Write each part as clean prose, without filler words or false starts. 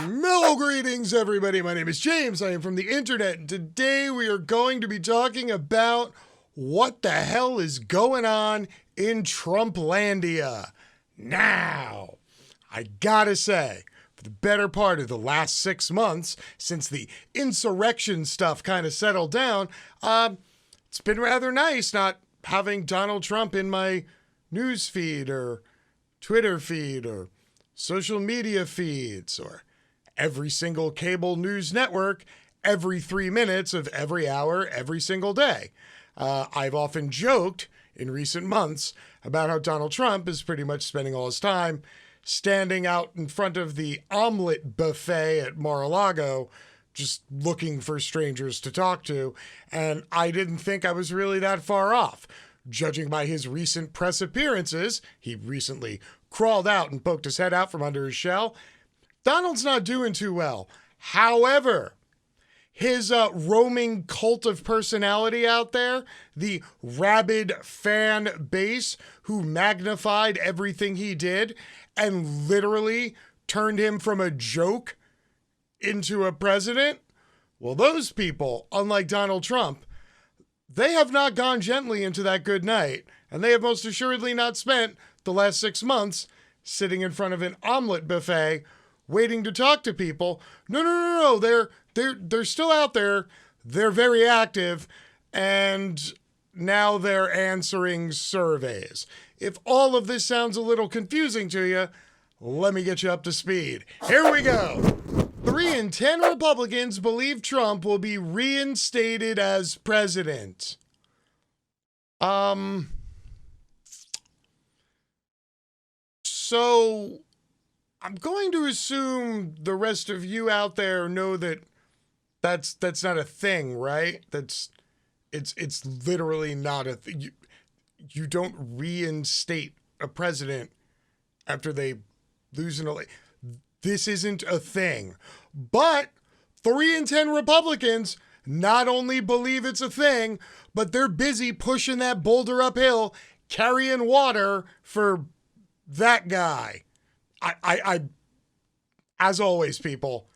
Mellow greetings, everybody. My name is James. I am from the internet, and today we are going to be talking about what the hell is going on in Trumplandia. Now, I gotta say, for the better part of the last 6 months, since the insurrection stuff kind of settled down, it's been rather nice not having Donald Trump in my news feed or Twitter feed or social media feeds or every single cable news network every 3 minutes of every hour, every single day. I've often joked in recent months about how Donald Trump is pretty much spending all his time standing out in front of the omelet buffet at Mar-a-Lago, just looking for strangers to talk to. And I didn't think I was really that far off. Judging by his recent press appearances, he recently crawled out and poked his head out from under his shell. Donald's not doing too well. However, his roaming cult of personality out there, the rabid fan base who magnified everything he did and literally turned him from a joke into a president, well, those people, unlike Donald Trump, they have not gone gently into that good night, and they have most assuredly not spent the last 6 months sitting in front of an omelet buffet waiting to talk to people. No. They're still out there. They're very active, and now they're answering surveys. If all of this sounds a little confusing to you, let me get you up to speed. Here we go. 3 in 10 Republicans believe Trump will be reinstated as president. So I'm going to assume the rest of you out there know that that's not a thing, right? It's literally not a thing. You don't reinstate a president after they lose an election. This isn't a thing. But 3 in 10 Republicans not only believe it's a thing, but they're busy pushing that boulder uphill, carrying water for that guy. I as always, people,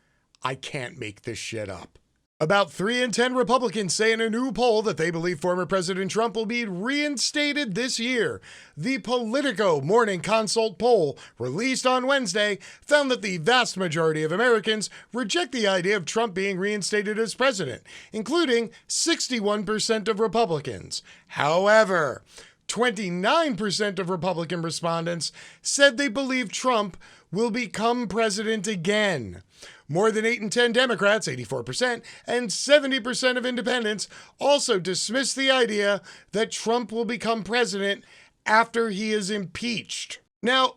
I can't make this shit up. About 3 in 10 Republicans say in a new poll that they believe former President Trump will be reinstated this year. The Politico Morning Consult poll, released on Wednesday, found that the vast majority of Americans reject the idea of Trump being reinstated as president, including 61% of Republicans. However, 29% of Republican respondents said they believe Trump will become president again. More than 8 in 10 Democrats, 84%, and 70% of independents also dismiss the idea that Trump will become president after he is impeached. Now,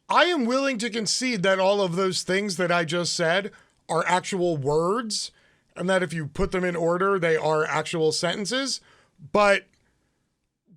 I am willing to concede that all of those things that I just said are actual words, and that if you put them in order, they are actual sentences, but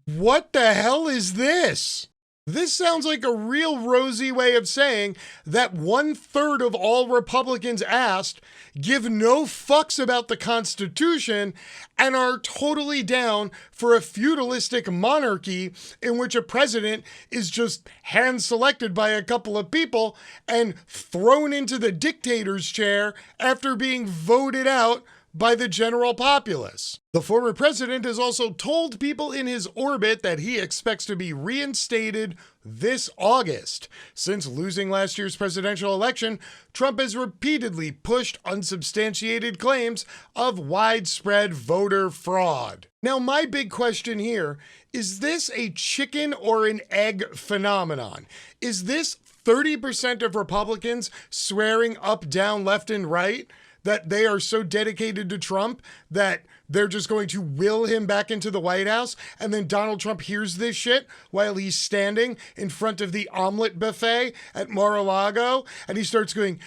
what the hell is this? This sounds like a real rosy way of saying that 1/3 of all Republicans asked give no fucks about the Constitution and are totally down for a feudalistic monarchy in which a president is just hand-selected by a couple of people and thrown into the dictator's chair after being voted out by the general populace. The former president has also told people in his orbit that he expects to be reinstated this August. Since losing last year's presidential election, Trump has repeatedly pushed unsubstantiated claims of widespread voter fraud. Now, my big question here, is this a chicken or an egg phenomenon? Is this 30% of Republicans swearing up, down, left, and right that they are so dedicated to Trump that they're just going to will him back into the White House, and then Donald Trump hears this shit while he's standing in front of the omelet buffet at Mar-a-Lago, and he starts going,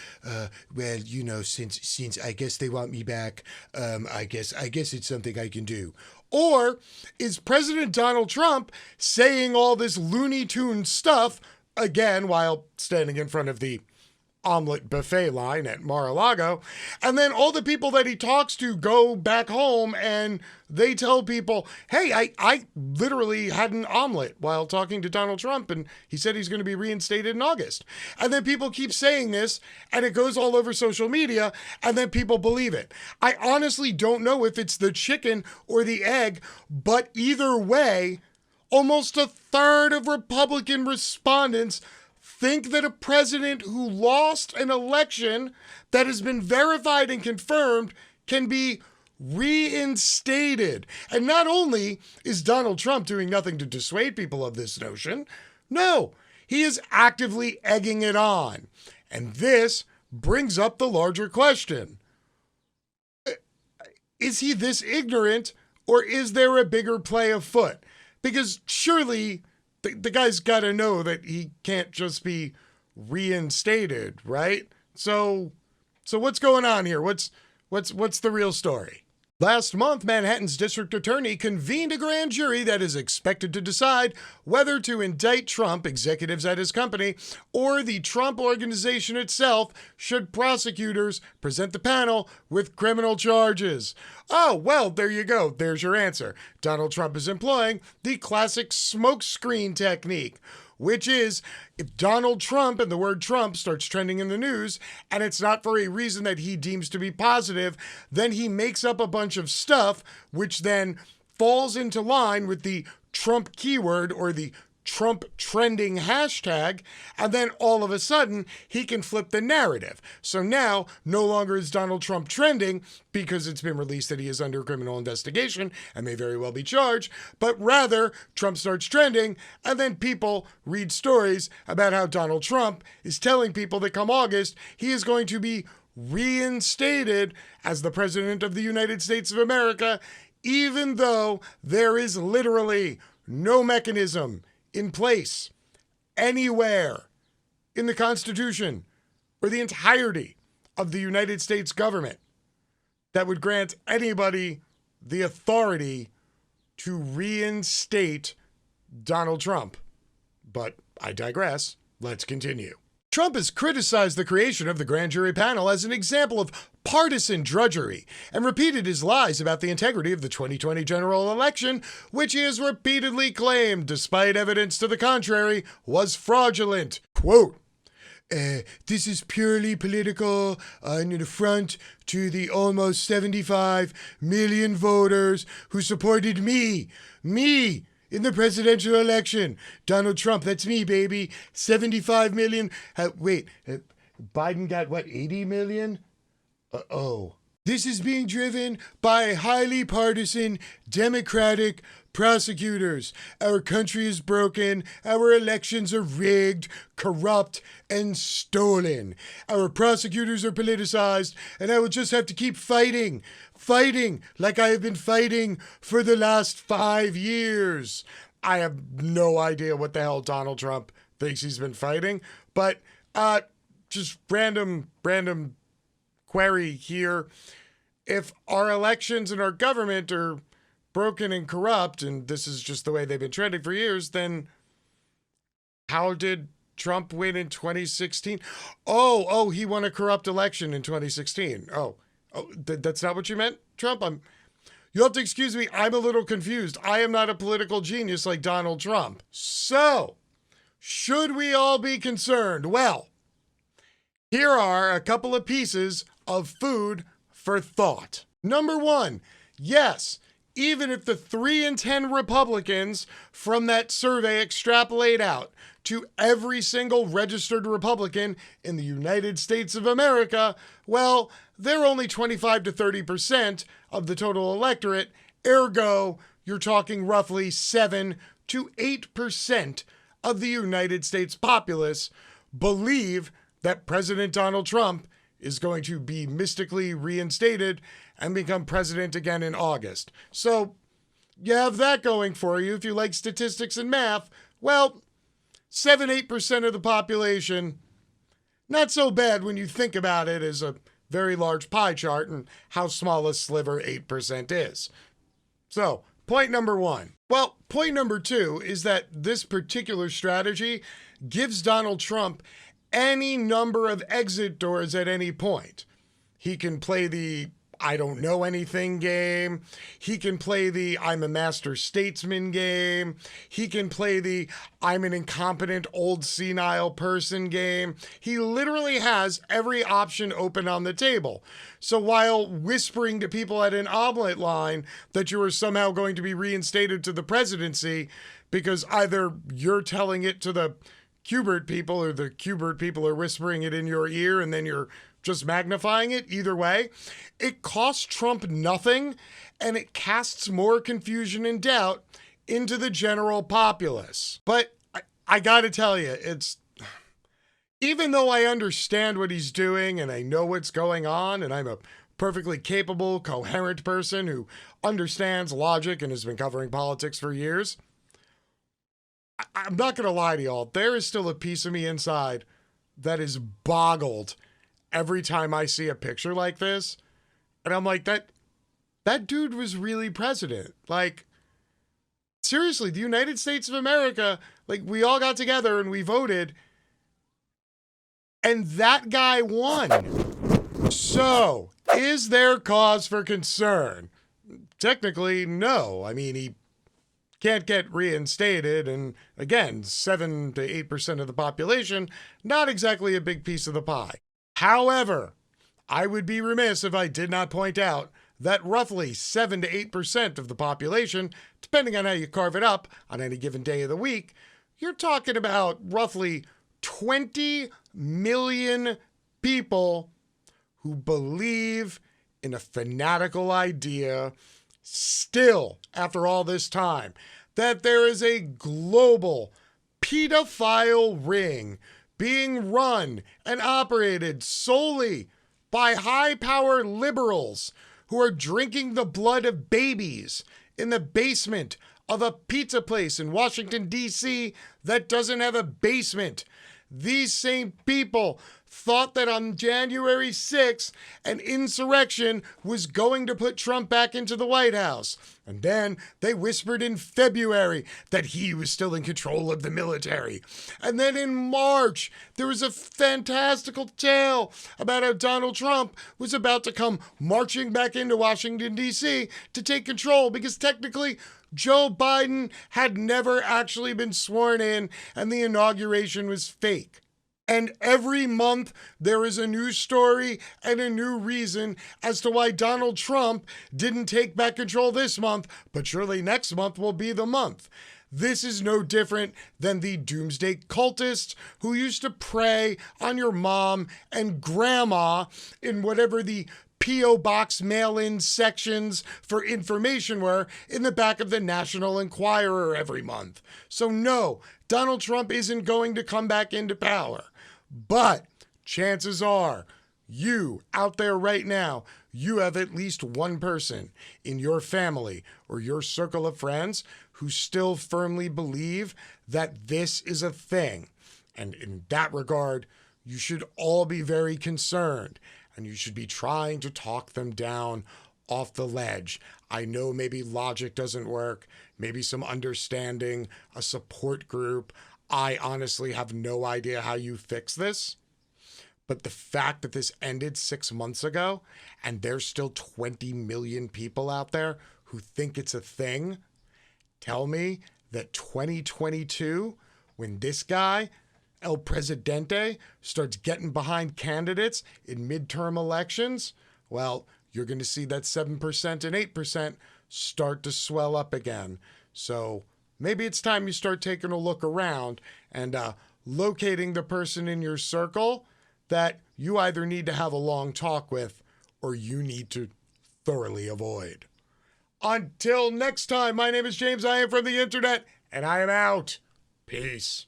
well, you know, since I guess they want me back, I guess it's something I can do. Or is President Donald Trump saying all this Looney Tune stuff, again, while standing in front of the omelet buffet line at Mar-a-Lago. And then all the people that he talks to go back home and they tell people, hey, I literally had an omelet while talking to Donald Trump and he said he's going to be reinstated in August. And then people keep saying this and it goes all over social media and then people believe it. I honestly don't know if it's the chicken or the egg, but either way, almost a third of Republican respondents think that a president who lost an election that has been verified and confirmed can be reinstated. And not only is Donald Trump doing nothing to dissuade people of this notion, no, he is actively egging it on. And this brings up the larger question. Is he this ignorant, or is there a bigger play afoot? Because surely the guy's got to know that he can't just be reinstated, right? So what's going on here? What's the real story? Last month, Manhattan's district attorney convened a grand jury that is expected to decide whether to indict Trump, executives at his company, or the Trump organization itself should prosecutors present the panel with criminal charges. Oh, well, there you go. There's your answer. Donald Trump is employing the classic smokescreen technique, which is if Donald Trump and the word Trump starts trending in the news and it's not for a reason that he deems to be positive, then he makes up a bunch of stuff which then falls into line with the Trump keyword or the Trump trending hashtag, and then all of a sudden he can flip the narrative. So now no longer is Donald Trump trending because it's been released that he is under criminal investigation and may very well be charged, but rather Trump starts trending and then people read stories about how Donald Trump is telling people that come August he is going to be reinstated as the President of the United States of America, even though there is literally no mechanism in place anywhere in the Constitution or the entirety of the United States government that would grant anybody the authority to reinstate Donald Trump. But I digress. Let's continue. Trump has criticized the creation of the grand jury panel as an example of partisan drudgery and repeated his lies about the integrity of the 2020 general election, which he has repeatedly claimed, despite evidence to the contrary, was fraudulent. Quote, this is purely political and an affront to the almost 75 million voters who supported me, in the presidential election. Donald Trump, that's me, baby. 75 million. Biden got what, 80 million? Uh-oh. This is being driven by highly partisan Democratic prosecutors. Our country is broken. Our elections are rigged, corrupt, and stolen. Our prosecutors are politicized, and I will just have to keep fighting like I have been fighting for the last 5 years. I have no idea what the hell Donald Trump thinks he's been fighting, but just random query here. If our elections and our government are broken and corrupt, and this is just the way they've been trending for years, then how did Trump win in 2016? Oh, he won a corrupt election in 2016. That's not what you meant, Trump? You'll have to excuse me. I'm a little confused. I am not a political genius like Donald Trump. So, should we all be concerned? Well, here are a couple of pieces of food for thought. Number one, yes, even if the 3 in 10 Republicans from that survey extrapolate out to every single registered Republican in the United States of America, well, they're only 25 to 30% of the total electorate. Ergo, you're talking roughly 7 to 8% of the United States populace believe that President Donald Trump is going to be mystically reinstated and become president again in August. So you have that going for you if you like statistics and math. Well, 7-8% of the population, not so bad when you think about it as a very large pie chart and how small a sliver 8% is. So, point number one. Well, point number two is that this particular strategy gives Donald Trump any number of exit doors at any point. He can play the I don't know anything game. He can play the I'm a master statesman game. He can play the I'm an incompetent old senile person game. He literally has every option open on the table. So while whispering to people at an omelet line that you are somehow going to be reinstated to the presidency because either you're telling it to the Qbert people or the Qbert people are whispering it in your ear and then you're just magnifying it, either way, it costs Trump nothing and it casts more confusion and doubt into the general populace. But I gotta tell you, even though I understand what he's doing and I know what's going on and I'm a perfectly capable, coherent person who understands logic and has been covering politics for years, I'm not gonna lie to y'all, there is still a piece of me inside that is boggled every time I see a picture like this. And I'm like, that dude was really president. Like, seriously, the United States of America, like, we all got together and we voted, and that guy won. So, is there cause for concern? Technically, no. I mean, he can't get reinstated, and again, 7 to 8% of the population, not exactly a big piece of the pie. However, I would be remiss if I did not point out that roughly 7 to 8% of the population, depending on how you carve it up on any given day of the week, you're talking about roughly 20 million people who believe in a fanatical idea still, after all this time, that there is a global pedophile ring being run and operated solely by high-power liberals who are drinking the blood of babies in the basement of a pizza place in Washington, D.C. that doesn't have a basement. These same people thought that on January 6th, an insurrection was going to put Trump back into the White House. And then they whispered in February that he was still in control of the military. And then in March, there was a fantastical tale about how Donald Trump was about to come marching back into Washington, D.C. to take control because technically Joe Biden had never actually been sworn in and the inauguration was fake. And every month there is a new story and a new reason as to why Donald Trump didn't take back control this month, but surely next month will be the month. This is no different than the doomsday cultists who used to prey on your mom and grandma in whatever the P.O. Box mail-in sections for information were in the back of the National Enquirer every month. So no, Donald Trump isn't going to come back into power. But chances are, you out there right now, you have at least one person in your family or your circle of friends who still firmly believe that this is a thing. And in that regard, you should all be very concerned and you should be trying to talk them down off the ledge. I know maybe logic doesn't work, maybe some understanding, a support group. I honestly have no idea how you fix this. But the fact that this ended 6 months ago and there's still 20 million people out there who think it's a thing, tell me that 2022, when this guy, El Presidente, starts getting behind candidates in midterm elections, well, you're going to see that 7% and 8% start to swell up again. So maybe it's time you start taking a look around and locating the person in your circle that you either need to have a long talk with or you need to thoroughly avoid. Until next time, my name is James. I am from the internet and I am out. Peace.